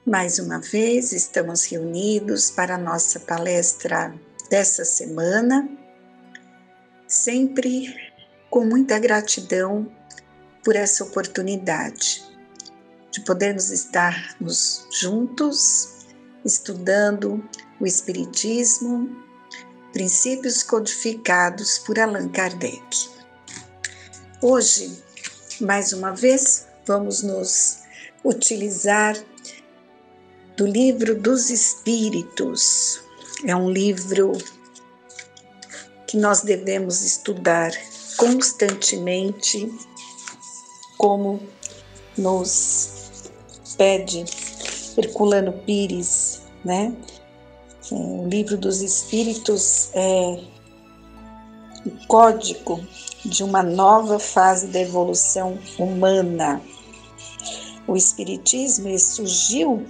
Mais uma vez, estamos reunidos para a nossa palestra dessa semana, sempre com muita gratidão por essa oportunidade de podermos estarmos juntos, estudando o Espiritismo, princípios codificados por Allan Kardec. Hoje, mais uma vez, vamos nos utilizar do Livro dos Espíritos. É um livro que nós devemos estudar constantemente, como nos pede Herculano Pires, né? O Livro dos Espíritos é o código de uma nova fase da evolução humana. O Espiritismo surgiu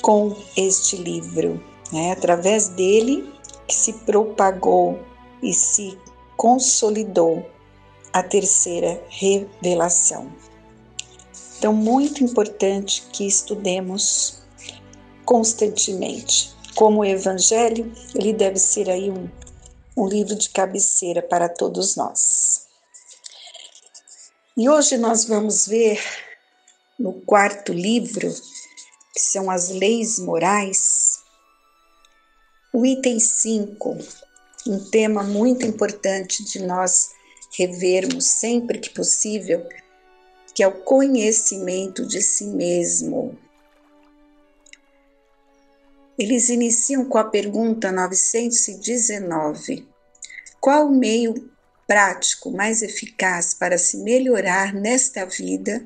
com este livro, né? Através dele que se propagou e se consolidou a terceira revelação. Então, muito importante que estudemos constantemente. Como o Evangelho, ele deve ser aí um livro de cabeceira para todos nós. E hoje nós vamos ver no quarto livro, que são as leis morais, o item 5, um tema muito importante de nós revermos sempre que possível, que é o conhecimento de si mesmo. Eles iniciam com a pergunta 919. Qual o meio prático mais eficaz para se melhorar nesta vida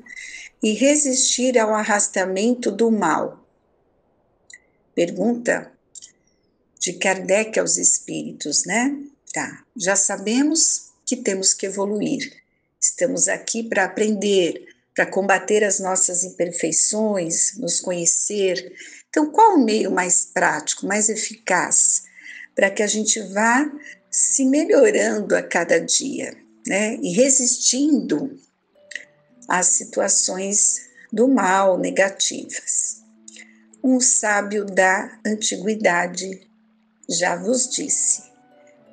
e resistir ao arrastamento do mal? Pergunta de Kardec aos espíritos, né? Tá, já sabemos que temos que evoluir. Estamos aqui para aprender, para combater as nossas imperfeições, nos conhecer. Então, qual o meio mais prático, mais eficaz para que a gente vá se melhorando a cada dia, né? E resistindo às situações do mal negativas? Um sábio da antiguidade já vos disse: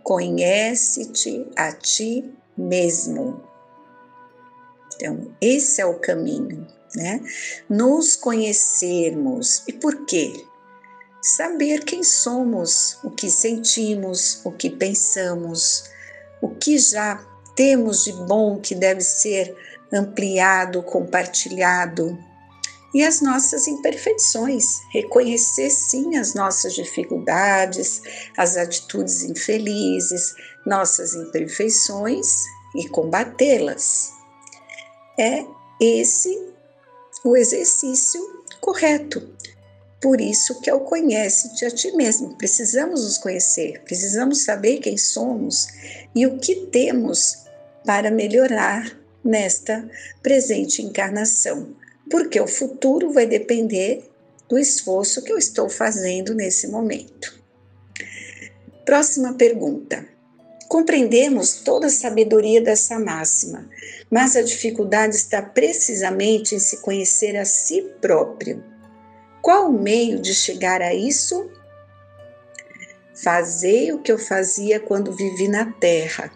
conhece-te a ti mesmo. Então, esse é o caminho, né? Nos conhecermos. E por quê? Saber quem somos, o que sentimos, o que pensamos, o que já temos de bom que deve ser ampliado, compartilhado. E as nossas imperfeições, reconhecer sim as nossas dificuldades, as atitudes infelizes, nossas imperfeições e combatê-las. É esse o exercício correto. Por isso que é o conhece-te a ti mesmo. Precisamos nos conhecer, precisamos saber quem somos e o que temos para melhorar nesta presente encarnação. Porque o futuro vai depender do esforço que eu estou fazendo nesse momento. Próxima pergunta. Compreendemos toda a sabedoria dessa máxima, mas a dificuldade está precisamente em se conhecer a si próprio. Qual o meio de chegar a isso? Fazei o que eu fazia quando vivi na terra.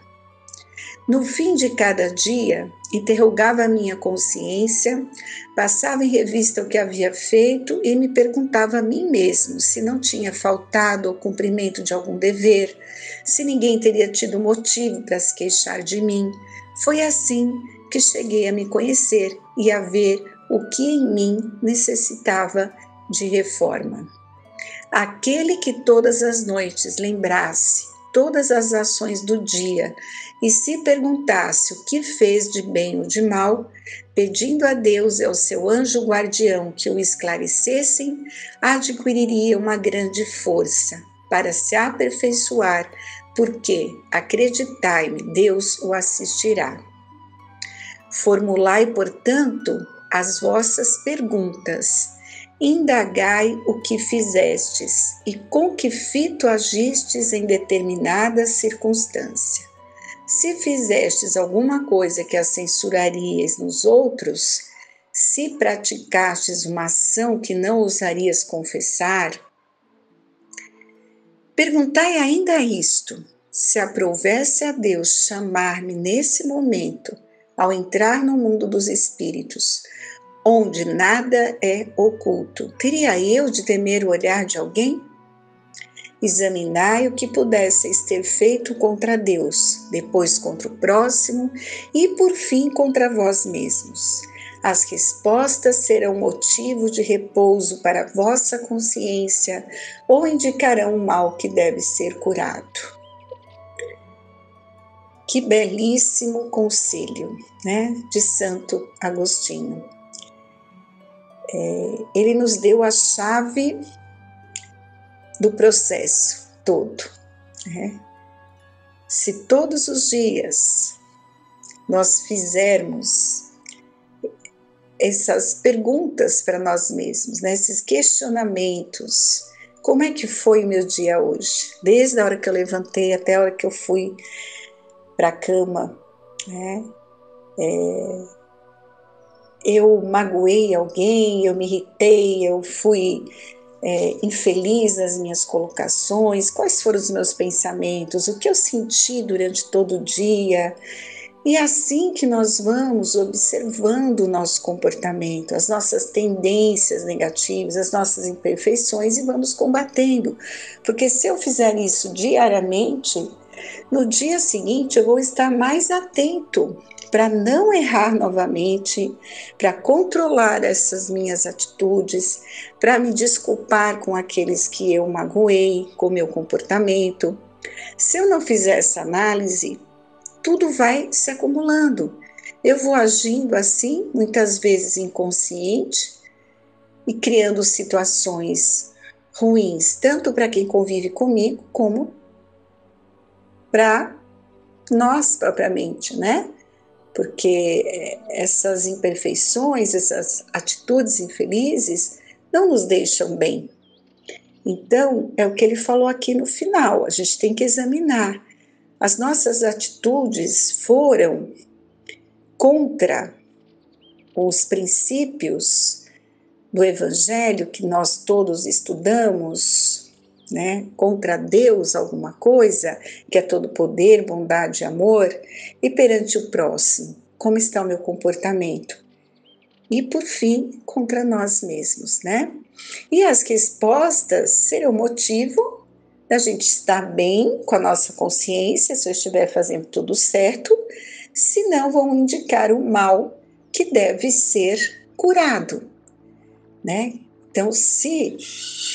No fim de cada dia, interrogava a minha consciência, passava em revista o que havia feito e me perguntava a mim mesmo se não tinha faltado ao cumprimento de algum dever, se ninguém teria tido motivo para se queixar de mim. Foi assim que cheguei a me conhecer e a ver o que em mim necessitava de reforma. Aquele que todas as noites lembrasse todas as ações do dia e se perguntasse o que fez de bem ou de mal, pedindo a Deus e ao seu anjo guardião que o esclarecessem, adquiriria uma grande força para se aperfeiçoar, porque, acreditai-me, Deus o assistirá. Formulai, portanto, as vossas perguntas. Indagai o que fizestes e com que fito agistes em determinada circunstância. Se fizestes alguma coisa que a censurarias nos outros, Se praticastes uma ação que não ousarias confessar, perguntai ainda isto: se aprovesse a Deus chamar-me nesse momento, ao entrar no mundo dos espíritos, onde nada é oculto, teria eu de temer o olhar de alguém? Examinai o que pudesseis ter feito contra Deus, depois contra o próximo e por fim contra vós mesmos. As respostas serão motivo de repouso para a vossa consciência ou indicarão um mal que deve ser curado. Que belíssimo conselho, né, de Santo Agostinho. Ele nos deu a chave do processo todo, né? Se todos os dias nós fizermos essas perguntas para nós mesmos, né? Esses questionamentos, como é que foi o meu dia hoje? Desde a hora que eu levantei até a hora que eu fui para a cama, né? Eu magoei alguém, eu me irritei, eu fui infeliz nas minhas colocações, quais foram os meus pensamentos, o que eu senti durante todo o dia. E é assim que nós vamos observando o nosso comportamento, as nossas tendências negativas, as nossas imperfeições e vamos combatendo. Porque se eu fizer isso diariamente, no dia seguinte eu vou estar mais atento para não errar novamente, para controlar essas minhas atitudes, para me desculpar com aqueles que eu magoei, com meu comportamento. Se eu não fizer essa análise, tudo vai se acumulando. Eu vou agindo assim, muitas vezes inconsciente, e criando situações ruins, tanto para quem convive comigo, como para nós propriamente, né? Porque essas imperfeições, essas atitudes infelizes, não nos deixam bem. Então, é o que ele falou aqui no final, a gente tem que examinar. As nossas atitudes foram contra os princípios do Evangelho que nós todos estudamos, né? Contra Deus alguma coisa, que é todo poder, bondade e amor, e perante o próximo, como está o meu comportamento? E por fim, contra nós mesmos, né? E as respostas serão motivo da gente estar bem com a nossa consciência, se eu estiver fazendo tudo certo, se não vão indicar o mal que deve ser curado, né? Então, se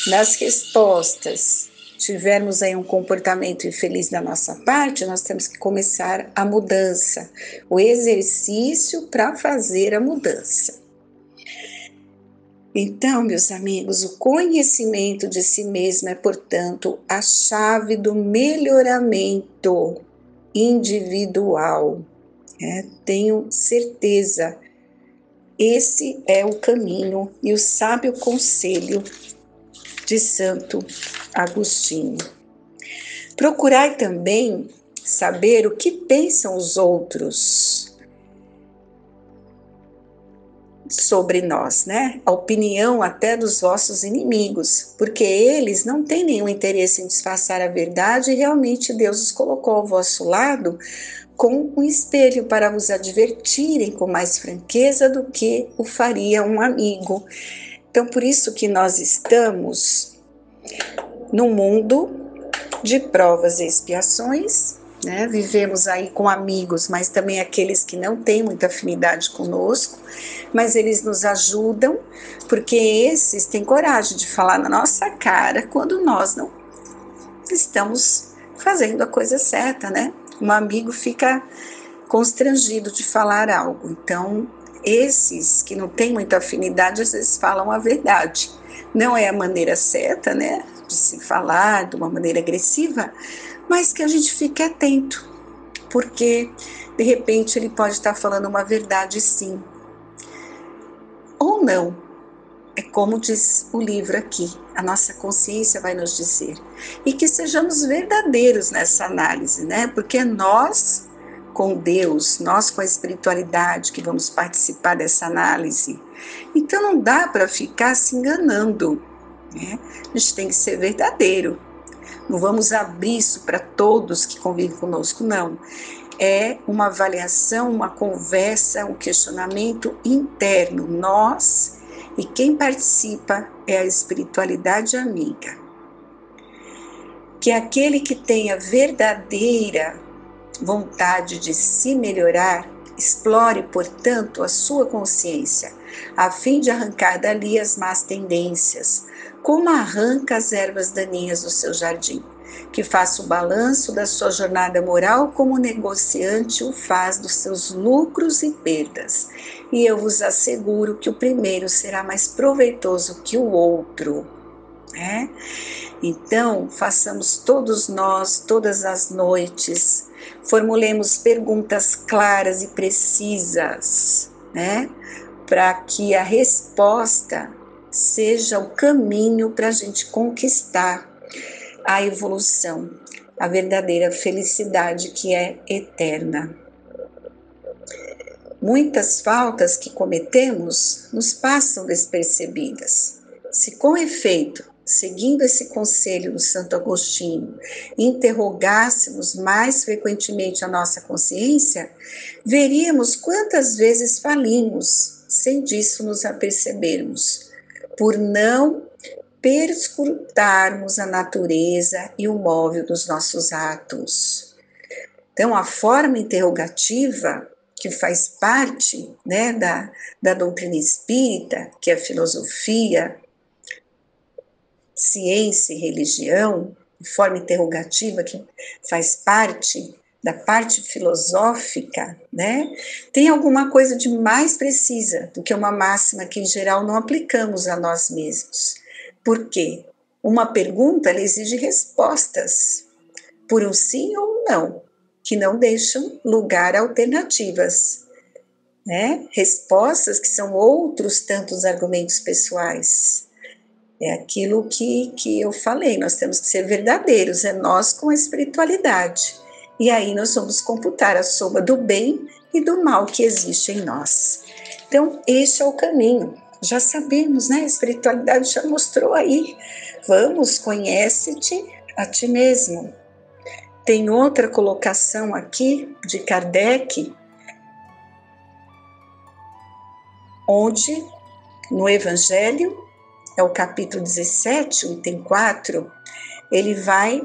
nas respostas tivermos aí um comportamento infeliz da nossa parte, nós temos que começar a mudança, o exercício para fazer a mudança. Então, meus amigos, o conhecimento de si mesmo é, portanto, a chave do melhoramento individual. Tenho certeza. Esse é o caminho e o sábio conselho de Santo Agostinho. Procurai também saber o que pensam os outros sobre nós, né? A opinião até dos vossos inimigos, porque eles não têm nenhum interesse em disfarçar a verdade e realmente Deus os colocou ao vosso lado com um espelho para vos advertirem com mais franqueza do que o faria um amigo. Então, por isso que nós estamos num mundo de provas e expiações, né? Vivemos aí com amigos, mas também aqueles que não têm muita afinidade conosco, mas eles nos ajudam, porque esses têm coragem de falar na nossa cara quando nós não estamos fazendo a coisa certa, né? Um amigo fica constrangido de falar algo. Então, esses que não têm muita afinidade, às vezes falam a verdade. Não é a maneira certa, né, de se falar de uma maneira agressiva, mas que a gente fique atento, porque de repente ele pode estar falando uma verdade sim, ou não. É como diz o livro aqui, a nossa consciência vai nos dizer. E que sejamos verdadeiros nessa análise, né? Porque nós com Deus, nós com a espiritualidade que vamos participar dessa análise. Então não dá para ficar se enganando, né? A gente tem que ser verdadeiro. Não vamos abrir isso para todos que convivem conosco, não. É uma avaliação, uma conversa, um questionamento interno. Nós e quem participa é a espiritualidade amiga. Que aquele que tenha verdadeira vontade de se melhorar, explore, portanto, a sua consciência, a fim de arrancar dali as más tendências, como arranca as ervas daninhas do seu jardim, que faça o balanço da sua jornada moral como o negociante o faz dos seus lucros e perdas. E eu vos asseguro que o primeiro será mais proveitoso que o outro, né? Então, façamos todos nós, todas as noites, formulemos perguntas claras e precisas, né? Para que a resposta seja o caminho para a gente conquistar a evolução, a verdadeira felicidade que é eterna. Muitas faltas que cometemos nos passam despercebidas. Se com efeito, seguindo esse conselho do Santo Agostinho, interrogássemos mais frequentemente a nossa consciência, veríamos quantas vezes falimos, sem disso nos apercebermos, por não perscrutarmos a natureza e o móvel dos nossos atos. Então, a forma interrogativa, que faz parte, né, da doutrina espírita, que é a filosofia, ciência e religião, de forma interrogativa, que faz parte da parte filosófica, né, tem alguma coisa de mais precisa do que uma máxima que, em geral, não aplicamos a nós mesmos. Por quê? Uma pergunta ela exige respostas, por um sim ou um não, que não deixam lugar a alternativas, né? Respostas que são outros tantos argumentos pessoais. É aquilo que eu falei, nós temos que ser verdadeiros, é nós com a espiritualidade. E aí nós vamos computar a soma do bem e do mal que existe em nós. Então, este é o caminho. Já sabemos, né? A espiritualidade já mostrou aí. Vamos, conhece-te a ti mesmo. Tem outra colocação aqui de Kardec, onde no Evangelho, é o capítulo 17, o item 4, ele vai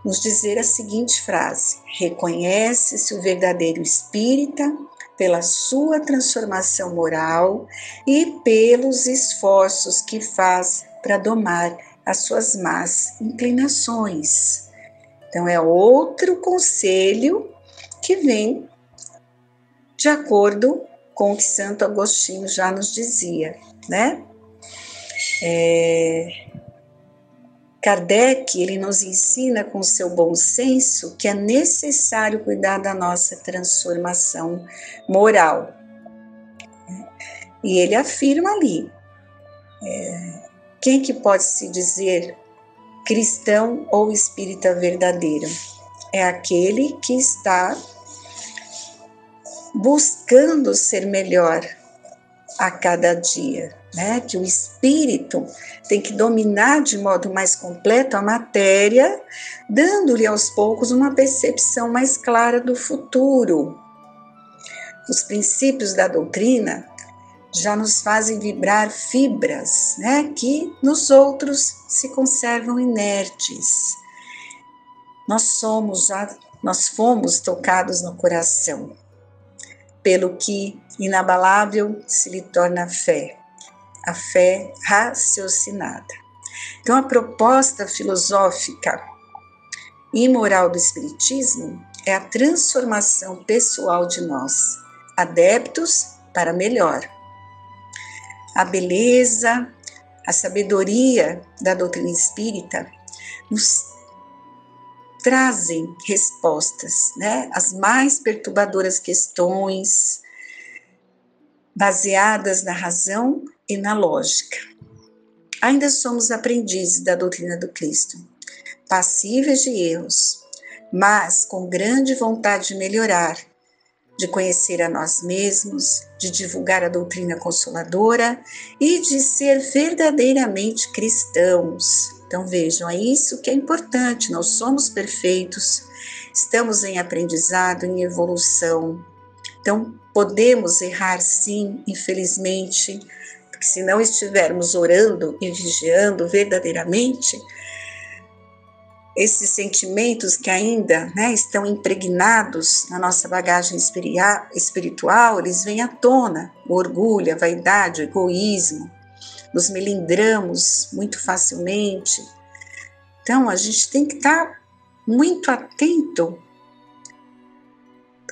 nos dizer a seguinte frase: reconhece-se o verdadeiro espírita pela sua transformação moral e pelos esforços que faz para domar as suas más inclinações. Então, é outro conselho que vem de acordo com o que Santo Agostinho já nos dizia, né? Kardec, ele nos ensina com seu bom senso que é necessário cuidar da nossa transformação moral. E ele afirma ali, quem que pode se dizer cristão ou espírita verdadeiro? É aquele que está buscando ser melhor a cada dia, né? Que o espírito tem que dominar de modo mais completo a matéria, dando-lhe aos poucos uma percepção mais clara do futuro. Os princípios da doutrina já nos fazem vibrar fibras, né, que nos outros se conservam inertes. Nós fomos tocados no coração, pelo que inabalável se lhe torna a fé raciocinada. Então, a proposta filosófica e moral do Espiritismo é a transformação pessoal de nós, adeptos para melhor. A beleza, a sabedoria da doutrina espírita nos trazem respostas, né? As mais perturbadoras questões, baseadas na razão e na lógica. Ainda somos aprendizes da doutrina do Cristo, passíveis de erros, mas com grande vontade de melhorar, de conhecer a nós mesmos, de divulgar a doutrina consoladora e de ser verdadeiramente cristãos. Então vejam, é isso que é importante, nós somos perfeitos, estamos em aprendizado, em evolução. Então podemos errar sim, infelizmente, porque se não estivermos orando e vigiando verdadeiramente, esses sentimentos que ainda estão impregnados na nossa bagagem espiritual, eles vêm à tona. O orgulho, a vaidade, o egoísmo, nos melindramos muito facilmente. Então, a gente tem que estar muito atento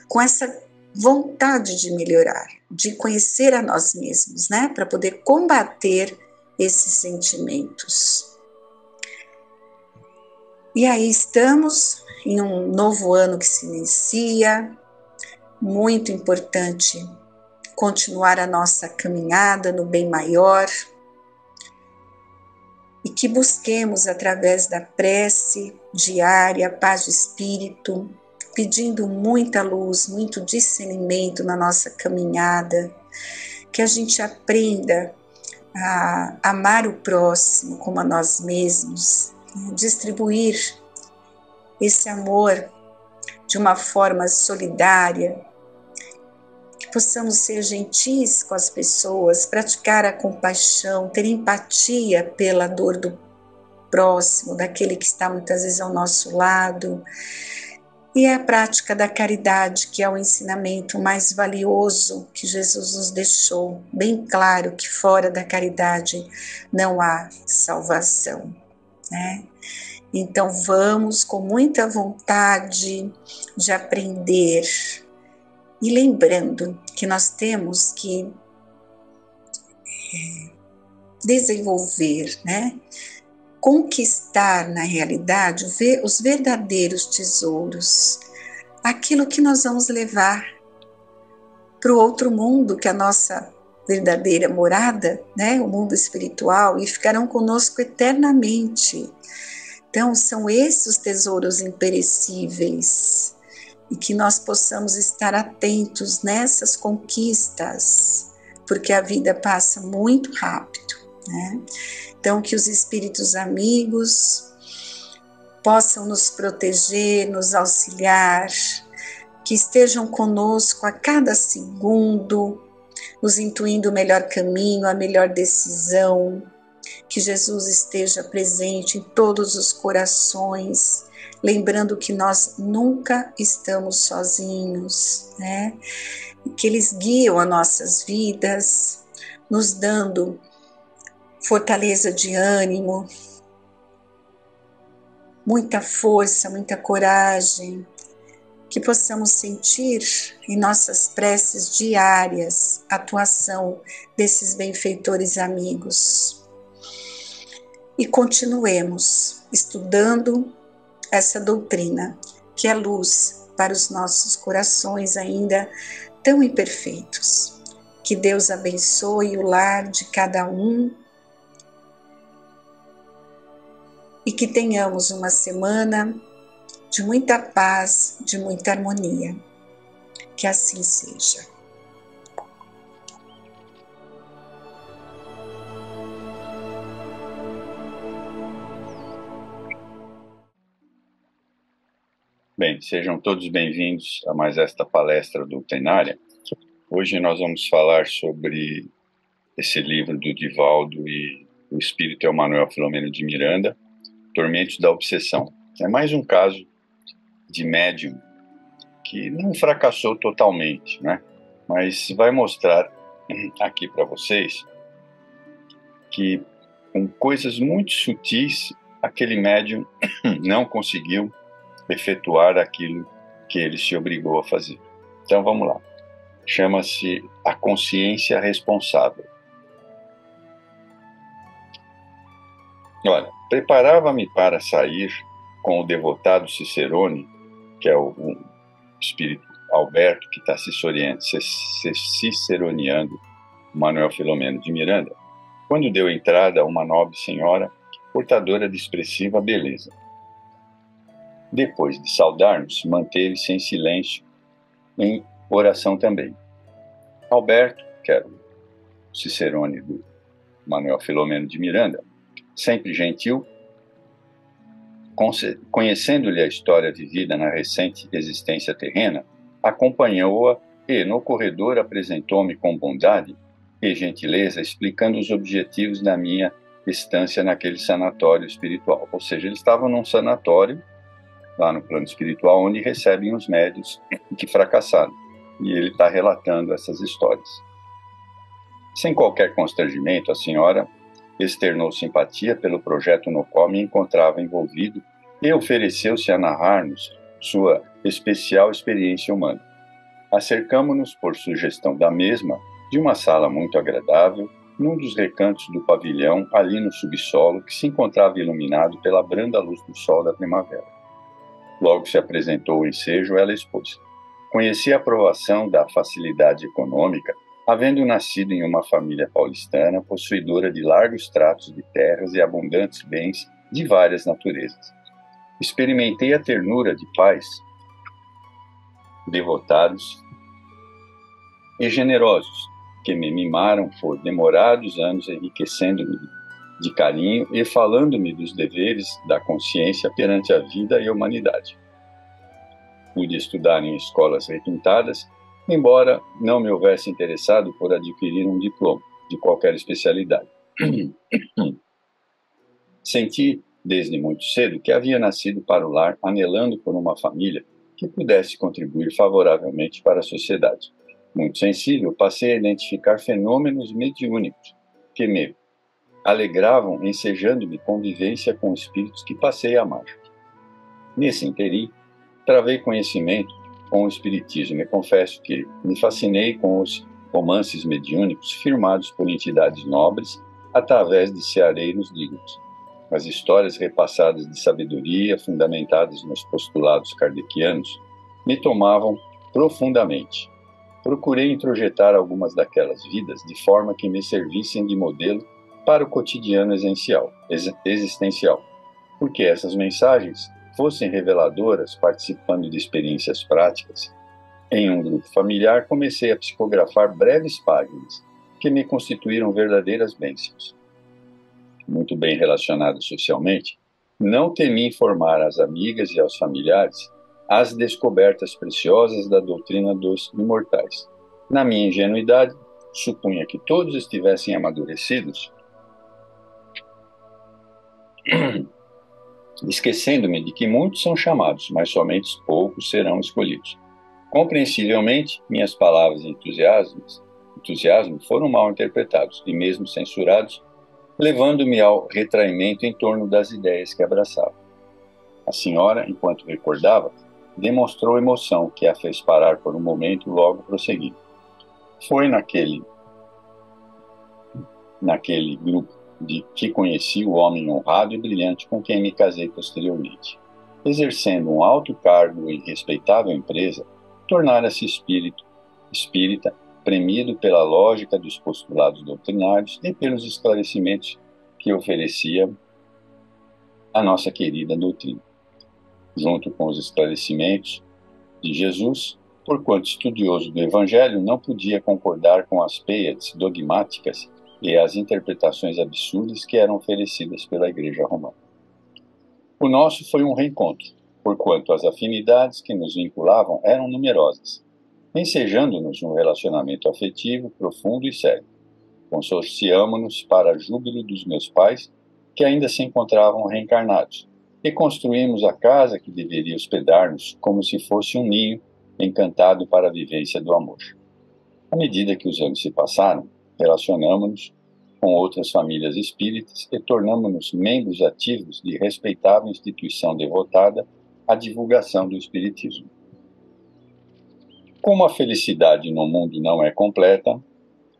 com essa vontade de melhorar, de conhecer a nós mesmos, para poder combater esses sentimentos. E aí estamos em um novo ano que se inicia, muito importante continuar a nossa caminhada no bem maior e que busquemos através da prece diária, paz de espírito, pedindo muita luz, muito discernimento na nossa caminhada, que a gente aprenda a amar o próximo como a nós mesmos, distribuir esse amor de uma forma solidária, que possamos ser gentis com as pessoas, praticar a compaixão, ter empatia pela dor do próximo, daquele que está muitas vezes ao nosso lado, e a prática da caridade, que é o ensinamento mais valioso que Jesus nos deixou, bem claro que fora da caridade não há salvação. Então vamos com muita vontade de aprender e lembrando que nós temos que desenvolver, conquistar na realidade os verdadeiros tesouros, aquilo que nós vamos levar para o outro mundo, que é a nossa verdadeira morada, o mundo espiritual, e ficarão conosco eternamente. Então, são esses os tesouros imperecíveis e que nós possamos estar atentos nessas conquistas, porque a vida passa muito rápido, Então, que os espíritos amigos possam nos proteger, nos auxiliar, que estejam conosco a cada segundo, nos intuindo o melhor caminho, a melhor decisão, que Jesus esteja presente em todos os corações, lembrando que nós nunca estamos sozinhos, que eles guiam as nossas vidas, nos dando fortaleza de ânimo, muita força, muita coragem, que possamos sentir em nossas preces diárias a atuação desses benfeitores amigos. E continuemos estudando essa doutrina, que é luz para os nossos corações ainda tão imperfeitos. Que Deus abençoe o lar de cada um e que tenhamos uma semana de muita paz, de muita harmonia. Que assim seja. Bem, sejam todos bem-vindos a mais esta palestra doutrinária. Hoje nós vamos falar sobre esse livro do Divaldo e o espírito Emanuel Filomeno de Miranda, Tormentos da Obsessão. É mais um caso de médium que não fracassou totalmente, mas vai mostrar aqui para vocês que com coisas muito sutis aquele médium não conseguiu efetuar aquilo que ele se obrigou a fazer. Então vamos lá. Chama-se a consciência responsável. Olha, preparava-me para sair com o devotado Cicerone, que é o espírito Alberto, que está ciceroneando Manuel Filomeno de Miranda, quando deu entrada a uma nobre senhora portadora de expressiva beleza. Depois de saudar-nos, manteve-se em silêncio, em oração também. Alberto, que era o cicerone do Manuel Filomeno de Miranda, sempre gentil, conhecendo-lhe a história vivida na recente existência terrena, acompanhou-a e, no corredor, apresentou-me com bondade e gentileza, explicando os objetivos da minha estância naquele sanatório espiritual. Ou seja, eles estavam num sanatório, lá no plano espiritual, onde recebem os médiuns que fracassaram. E ele está relatando essas histórias. Sem qualquer constrangimento, a senhora externou simpatia pelo projeto no qual me encontrava envolvido e ofereceu-se a narrar-nos sua especial experiência humana. Acercamo-nos, por sugestão da mesma, de uma sala muito agradável, num dos recantos do pavilhão, ali no subsolo, que se encontrava iluminado pela branda luz do sol da primavera. Logo se apresentou o ensejo, ela expôs. Conheci a aprovação da facilidade econômica, havendo nascido em uma família paulistana, possuidora de largos tratos de terras e abundantes bens de várias naturezas. Experimentei a ternura de pais devotados e generosos, que me mimaram por demorados anos, enriquecendo-me de carinho e falando-me dos deveres da consciência perante a vida e a humanidade. Pude estudar em escolas requintadas, embora não me houvesse interessado por adquirir um diploma de qualquer especialidade. Senti, desde muito cedo, que havia nascido para o lar, anelando por uma família que pudesse contribuir favoravelmente para a sociedade. Muito sensível, passei a identificar fenômenos mediúnicos que me alegravam, ensejando-me convivência com espíritos que passei a amar. Nesse interim, travei conhecimento com o espiritismo e confesso que me fascinei com os romances mediúnicos firmados por entidades nobres através de ceareiros dignos. As histórias repassadas de sabedoria, fundamentadas nos postulados kardecianos, me tomavam profundamente. Procurei introjetar algumas daquelas vidas de forma que me servissem de modelo para o cotidiano existencial, porque essas mensagens fossem reveladoras, participando de experiências práticas. Em um grupo familiar, comecei a psicografar breves páginas que me constituíram verdadeiras bênçãos. Muito bem relacionado socialmente, não temi informar às amigas e aos familiares as descobertas preciosas da doutrina dos imortais. Na minha ingenuidade, supunha que todos estivessem amadurecidos, esquecendo-me de que muitos são chamados, mas somente poucos serão escolhidos. Compreensivelmente, minhas palavras de entusiasmo foram mal interpretados e mesmo censurados, levando-me ao retraimento em torno das ideias que abraçava. A senhora, enquanto recordava, demonstrou emoção que a fez parar por um momento e logo prosseguir. Foi naquele grupo de que conheci o homem honrado e brilhante com quem me casei posteriormente. Exercendo um alto cargo em respeitável empresa, tornara-se espírita, premido pela lógica dos postulados doutrinários e pelos esclarecimentos que oferecia a nossa querida doutrina. Junto com os esclarecimentos de Jesus, porquanto estudioso do Evangelho, não podia concordar com as peiades dogmáticas e as interpretações absurdas que eram oferecidas pela Igreja Romana. O nosso foi um reencontro, porquanto as afinidades que nos vinculavam eram numerosas, ensejando-nos um relacionamento afetivo, profundo e sério. Consorciamo-nos para júbilo dos meus pais, que ainda se encontravam reencarnados, e construímos a casa que deveria hospedar-nos como se fosse um ninho encantado para a vivência do amor. À medida que os anos se passaram, relacionamo-nos com outras famílias espíritas e tornamo-nos membros ativos de respeitável instituição devotada à divulgação do espiritismo. Como a felicidade no mundo não é completa,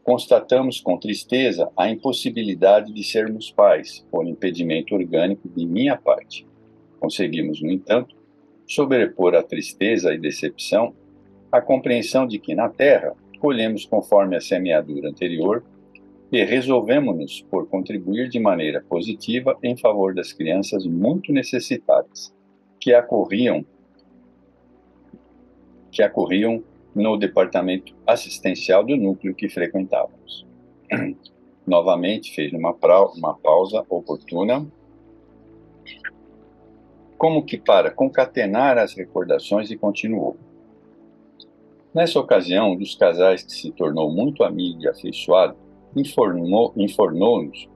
constatamos com tristeza a impossibilidade de sermos pais, por impedimento orgânico de minha parte. Conseguimos, no entanto, sobrepor a tristeza e decepção a compreensão de que na terra colhemos conforme a semeadura anterior e resolvemos-nos por contribuir de maneira positiva em favor das crianças muito necessitadas, que ocorriam no departamento assistencial do núcleo que frequentávamos. Novamente fez uma pausa oportuna, como que para concatenar as recordações, e continuou. Nessa ocasião, um dos casais que se tornou muito amigo e afeiçoado informou-nos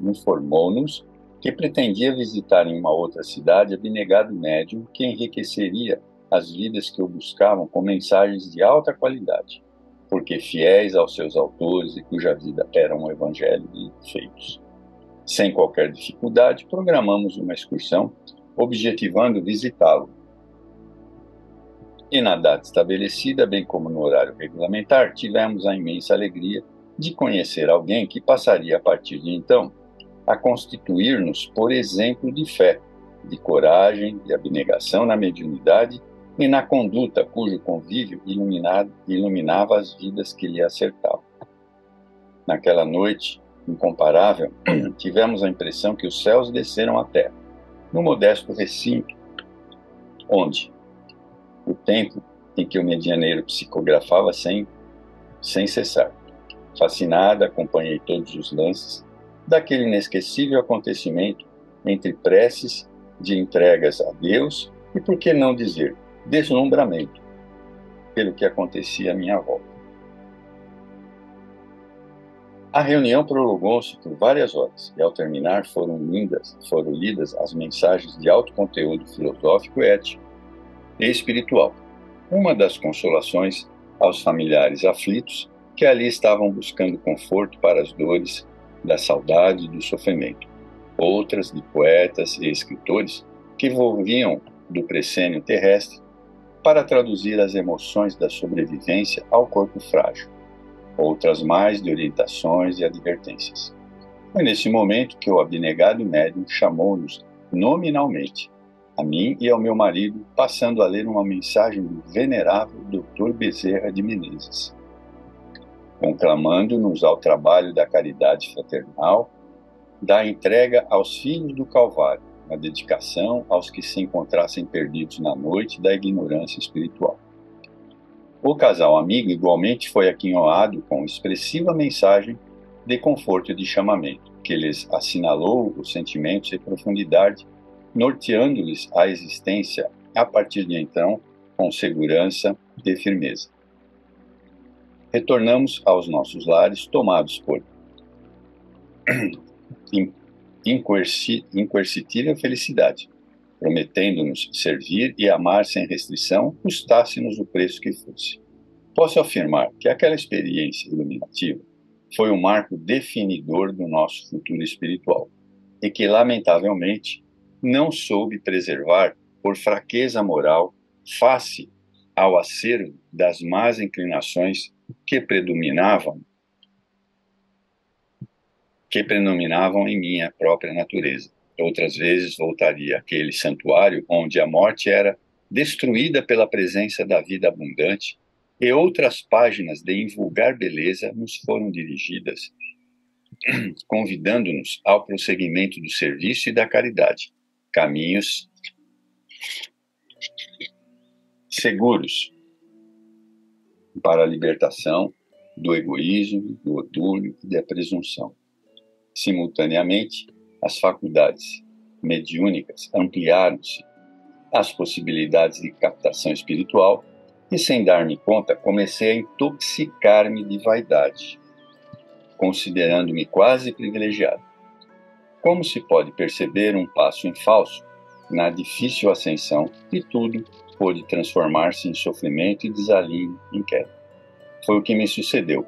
que pretendia visitar em uma outra cidade abnegado médium que enriqueceria as vidas que o buscavam com mensagens de alta qualidade, porque fiéis aos seus autores e cuja vida era um evangelho de feitos. Sem qualquer dificuldade, programamos uma excursão, objetivando visitá-lo. E na data estabelecida, bem como no horário regulamentar, tivemos a imensa alegria de conhecer alguém que passaria a partir de então a constituir-nos por exemplo de fé, de coragem, de abnegação na mediunidade e na conduta cujo convívio iluminava as vidas que lhe acertavam. Naquela noite incomparável, tivemos a impressão que os céus desceram à terra, no modesto recinto, onde o tempo em que o medianeiro psicografava sem cessar. Fascinada, acompanhei todos os lances daquele inesquecível acontecimento entre preces de entregas a Deus e, por que não dizer, deslumbramento pelo que acontecia à minha volta. A reunião prolongou-se por várias horas e, ao terminar, foram lidas as mensagens de alto conteúdo filosófico, ético e espiritual. Uma das consolações aos familiares aflitos que ali estavam buscando conforto para as dores da saudade e do sofrimento. Outras de poetas e escritores que volviam do precênio terrestre para traduzir as emoções da sobrevivência ao corpo frágil. Outras mais de orientações e advertências. Foi nesse momento que o abnegado médium chamou-nos nominalmente, a mim e ao meu marido, passando a ler uma mensagem do venerável Dr. Bezerra de Menezes, conclamando-nos ao trabalho da caridade fraternal, da entrega aos filhos do Calvário, na dedicação aos que se encontrassem perdidos na noite da ignorância espiritual. O casal amigo igualmente foi aquinhoado com expressiva mensagem de conforto e de chamamento, que lhes assinalou os sentimentos e profundidade, norteando-lhes a existência a partir de então com segurança e firmeza. Retornamos aos nossos lares tomados por incoercitível felicidade, prometendo-nos servir e amar sem restrição, custasse-nos o preço que fosse. Posso afirmar que aquela experiência iluminativa foi um marco definidor do nosso futuro espiritual e que, lamentavelmente, não soube preservar por fraqueza moral face ao acervo das más inclinações que predominavam em minha própria natureza. Outras vezes voltaria àquele santuário onde a morte era destruída pela presença da vida abundante, e outras páginas de invulgar beleza nos foram dirigidas, convidando-nos ao prosseguimento do serviço e da caridade, caminhos seguros para a libertação do egoísmo, do orgulho e da presunção. Simultaneamente, as faculdades mediúnicas ampliaram-se, as possibilidades de captação espiritual, e, sem dar-me conta, comecei a intoxicar-me de vaidade, considerando-me quase privilegiado. Como se pode perceber um passo em falso na difícil ascensão, e tudo pôde transformar-se em sofrimento e desalinho em queda. Foi o que me sucedeu,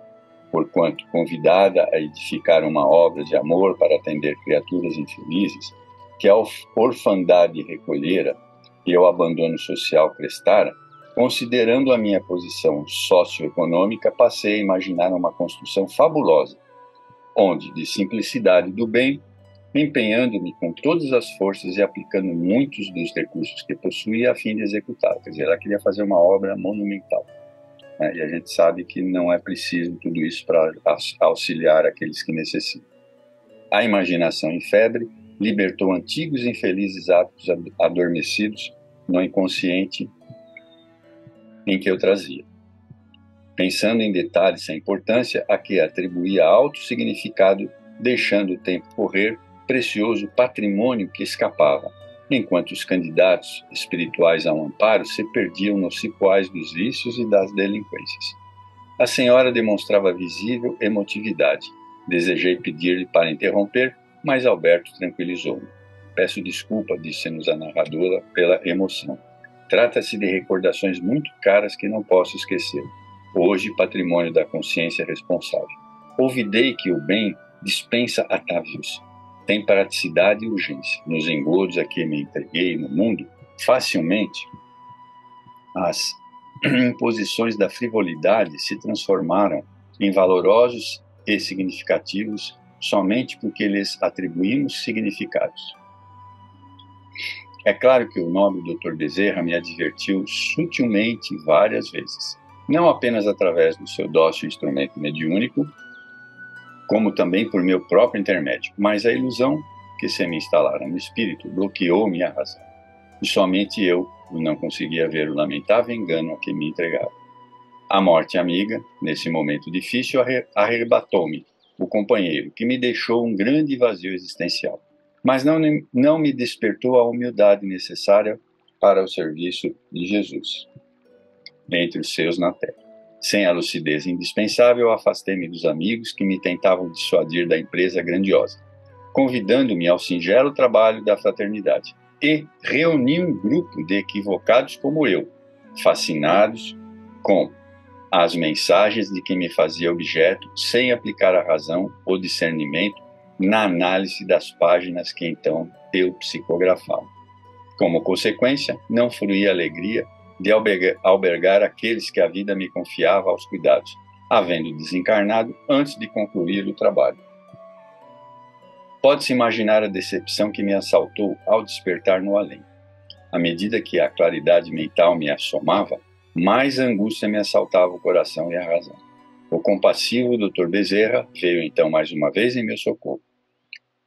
porquanto, convidada a edificar uma obra de amor para atender criaturas infelizes, que a orfandade recolhera e o abandono social prestara, considerando a minha posição socioeconômica, passei a imaginar uma construção fabulosa, onde, de simplicidade do bem, empenhando-me com todas as forças e aplicando muitos dos recursos que possuía a fim de executá-la. Quer dizer, ela queria fazer uma obra monumental. E a gente sabe que não é preciso tudo isso para auxiliar aqueles que necessitam. A imaginação em febre libertou antigos e infelizes hábitos adormecidos no inconsciente em que eu trazia, pensando em detalhes sem importância a que atribuía alto significado, deixando o tempo correr, precioso patrimônio que escapava, enquanto os candidatos espirituais ao amparo se perdiam nos cipoais dos vícios e das delinquências. A senhora demonstrava visível emotividade. Desejei pedir-lhe para interromper, mas Alberto tranquilizou-me. Peço desculpa, disse-nos a narradora, pela emoção. Trata-se de recordações muito caras que não posso esquecer. Hoje, patrimônio da consciência responsável. Ouvidei que o bem dispensa atávios. Tem praticidade e urgência. Nos engodos a que me entreguei no mundo, facilmente, as imposições da frivolidade se transformaram em valorosos e significativos somente porque lhes atribuímos significados. É claro que o nobre Dr. Bezerra me advertiu sutilmente várias vezes, não apenas através do seu dócil instrumento mediúnico, como também por meu próprio intermédio, mas a ilusão que se me instalara no espírito bloqueou minha razão, e somente eu não conseguia ver o lamentável engano a que me entregava. A morte amiga, nesse momento difícil, arrebatou-me o companheiro, que me deixou um grande vazio existencial, mas não me despertou a humildade necessária para o serviço de Jesus entre os seus na terra. Sem a lucidez indispensável, afastei-me dos amigos que me tentavam dissuadir da empresa grandiosa, convidando-me ao singelo trabalho da fraternidade, e reuni um grupo de equivocados como eu, fascinados com as mensagens de quem me fazia objeto, sem aplicar a razão ou discernimento na análise das páginas que então eu psicografava. Como consequência, não fruía alegria de albergar aqueles que a vida me confiava aos cuidados, havendo desencarnado antes de concluir o trabalho. Pode-se imaginar a decepção que me assaltou ao despertar no além. À medida que a claridade mental me assomava, mais angústia me assaltava o coração e a razão. O compassivo Dr. Bezerra veio então mais uma vez em meu socorro.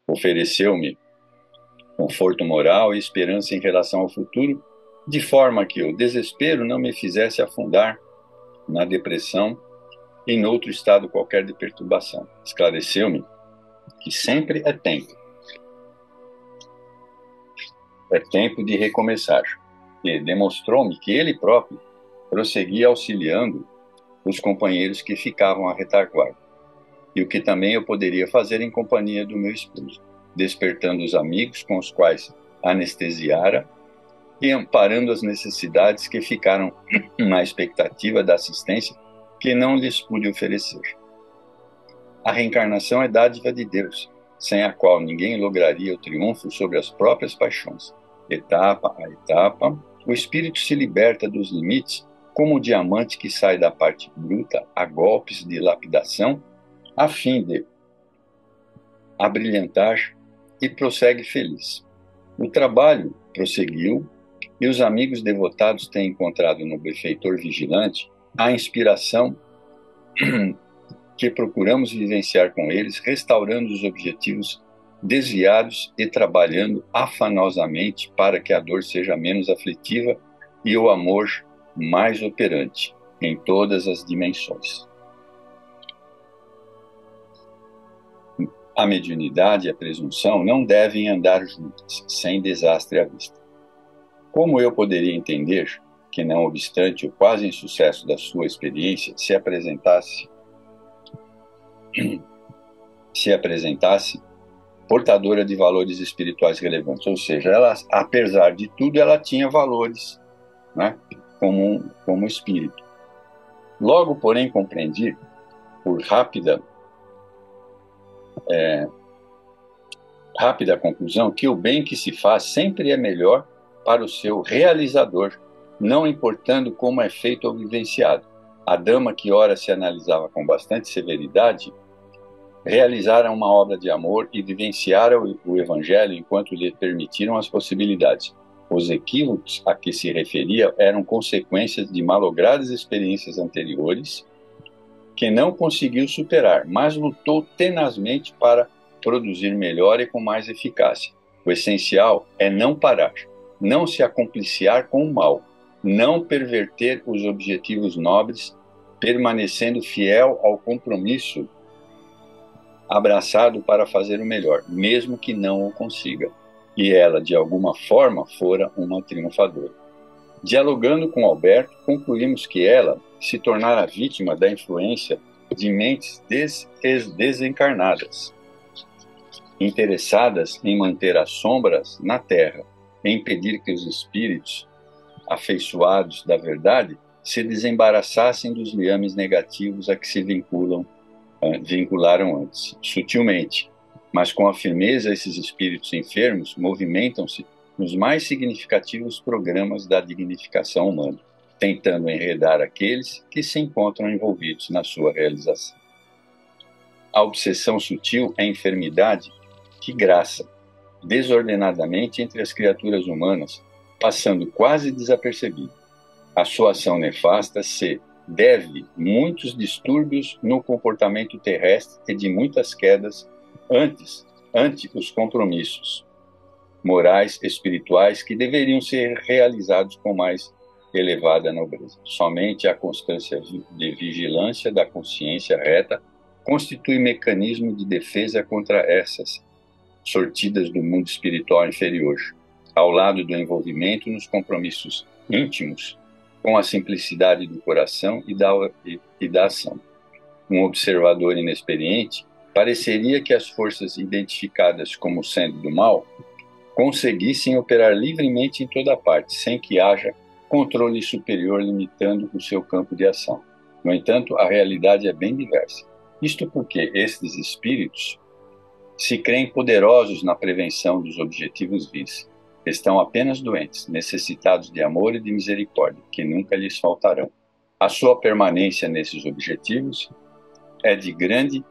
Ofereceu-me conforto moral e esperança em relação ao futuro, de forma que o desespero não me fizesse afundar na depressão e em outro estado qualquer de perturbação. Esclareceu-me que sempre é tempo. É tempo de recomeçar. E demonstrou-me que ele próprio prosseguia auxiliando os companheiros que ficavam à retaguarda, e o que também eu poderia fazer em companhia do meu esposo, despertando os amigos com os quais anestesiara e amparando as necessidades que ficaram na expectativa da assistência que não lhes pude oferecer. A reencarnação é dádiva de Deus, sem a qual ninguém lograria o triunfo sobre as próprias paixões. Etapa a etapa, o espírito se liberta dos limites como o diamante que sai da parte bruta a golpes de lapidação, a fim de abrilhantar e prossegue feliz. O trabalho prosseguiu e os amigos devotados têm encontrado no benfeitor vigilante a inspiração que procuramos vivenciar com eles, restaurando os objetivos desviados e trabalhando afanosamente para que a dor seja menos aflitiva e o amor mais operante em todas as dimensões. A mediunidade e a presunção não devem andar juntas, sem desastre à vista. Como eu poderia entender que, não obstante o quase insucesso da sua experiência, se apresentasse portadora de valores espirituais relevantes? Ou seja, ela, apesar de tudo, ela tinha valores, né, como espírito. Logo, porém, compreendi, por rápida conclusão, que o bem que se faz sempre é melhor para o seu realizador, não importando como é feito ou vivenciado. A dama, que ora se analisava com bastante severidade, realizara uma obra de amor e vivenciara o Evangelho enquanto lhe permitiram as possibilidades. Os equívocos a que se referia eram consequências de malogradas experiências anteriores que não conseguiu superar, mas lutou tenazmente para produzir melhor e com mais eficácia. O essencial é não parar. não se acompliciar com o mal, não perverter os objetivos nobres, permanecendo fiel ao compromisso abraçado para fazer o melhor, mesmo que não o consiga. E ela, de alguma forma, fora uma triunfadora. Dialogando com Alberto, concluímos que ela se tornara vítima da influência de mentes desencarnadas, interessadas em manter as sombras na Terra, em impedir que os espíritos afeiçoados da verdade se desembaraçassem dos liames negativos a que se vincularam antes. Sutilmente, mas com a firmeza, esses espíritos enfermos movimentam-se nos mais significativos programas da dignificação humana, tentando enredar aqueles que se encontram envolvidos na sua realização. A obsessão sutil é enfermidade que graça desordenadamente entre as criaturas humanas, passando quase desapercebida. A sua ação nefasta se deve muitos distúrbios no comportamento terrestre e de muitas quedas ante os compromissos morais, espirituais, que deveriam ser realizados com mais elevada nobreza. Somente a constância de vigilância da consciência reta constitui mecanismo de defesa contra essas sortidas do mundo espiritual inferior, ao lado do envolvimento nos compromissos íntimos com a simplicidade do coração e da ação. Um observador inexperiente pareceria que as forças identificadas como sendo do mal conseguissem operar livremente em toda parte, sem que haja controle superior limitando o seu campo de ação. No entanto, a realidade é bem diversa. Isto porque estes espíritos se creem poderosos na prevenção dos objetivos vis. Estão apenas doentes, necessitados de amor e de misericórdia, que nunca lhes faltarão. A sua permanência nesses objetivos é de grande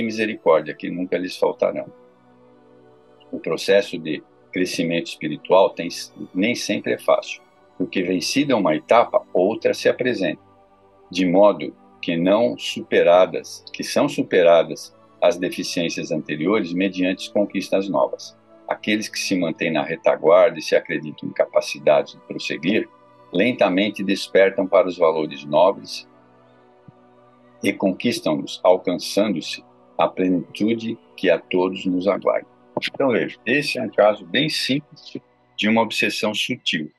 misericórdia, que nunca lhes faltarão. O processo de crescimento espiritual nem sempre é fácil, porque vencida uma etapa, outra se apresenta, de modo que são superadas as deficiências anteriores mediante conquistas novas. Aqueles que se mantêm na retaguarda e se acreditam incapacitados de prosseguir, lentamente despertam para os valores nobres e conquistam-nos, alcançando-se a plenitude que a todos nos aguarda. Então, veja, esse é um caso bem simples de uma obsessão sutil,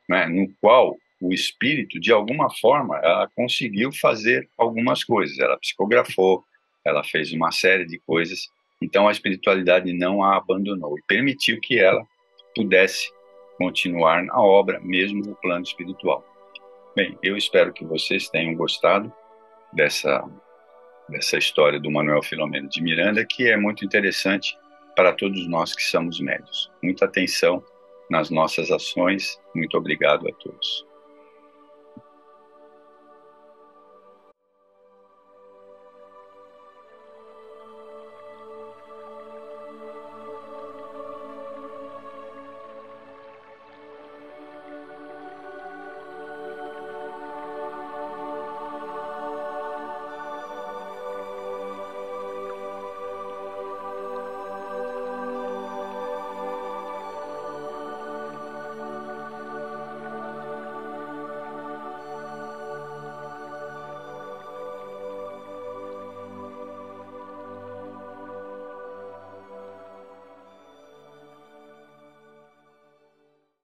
né, no qual o espírito, de alguma forma, ela conseguiu fazer algumas coisas. Ela psicografou, ela fez uma série de coisas. Então, a espiritualidade não a abandonou e permitiu que ela pudesse continuar na obra, mesmo no plano espiritual. Bem, eu espero que vocês tenham gostado dessa história do Manuel Filomeno de Miranda, que é muito interessante para todos nós que somos médiuns. Muita atenção nas nossas ações. Muito obrigado a todos.